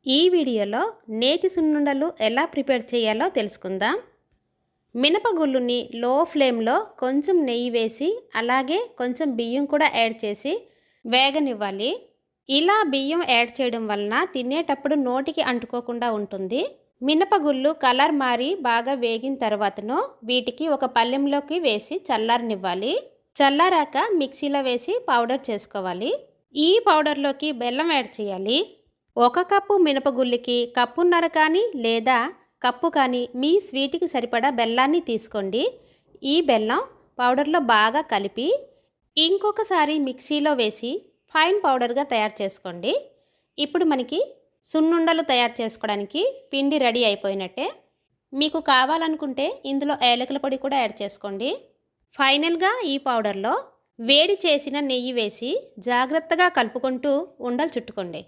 ఈ వీడియోలో నేతి సున్నుండలు ఎలా ప్రిపేర్ చేయాలో తెలుసుకుందాం. మినపగుళ్ళుని లో ఫ్లేమ్లో కొంచెం నెయ్యి వేసి అలాగే కొంచెం బియ్యం కూడా యాడ్ చేసి వేగనివ్వాలి. ఇలా బియ్యం యాడ్ చేయడం వలన తినేటప్పుడు నోటికి అంటుకోకుండా ఉంటుంది. మినపగుళ్ళు కలర్ మారి బాగా వేగిన తర్వాతను వీటికి ఒక పళ్ళెంలోకి వేసి చల్లారనివ్వాలి. చల్లారాక మిక్సీలో వేసి పౌడర్ చేసుకోవాలి. ఈ పౌడర్లోకి బెల్లం యాడ్ చేయాలి. 1 కప్పు మినపగుళ్ళకి కప్పున్నర కానీ లేదా కప్పు కానీ మీ స్వీట్కి సరిపడా బెల్లాన్ని తీసుకోండి. ఈ బెల్లం పౌడర్లో బాగా కలిపి ఇంకొకసారి మిక్సీలో వేసి ఫైన్ పౌడర్గా తయారు చేసుకోండి. ఇప్పుడు మనకి సున్నుండలు తయారు చేసుకోవడానికి పిండి రెడీ అయిపోయినట్టే. మీకు కావాలనుకుంటే ఇందులో ఏలకుల పొడి కూడా యాడ్ చేసుకోండి. ఫైనల్గా ఈ పౌడర్లో వేడి చేసిన నెయ్యి వేసి జాగ్రత్తగా కలుపుకుంటూ ఉండలు చుట్టుకోండి.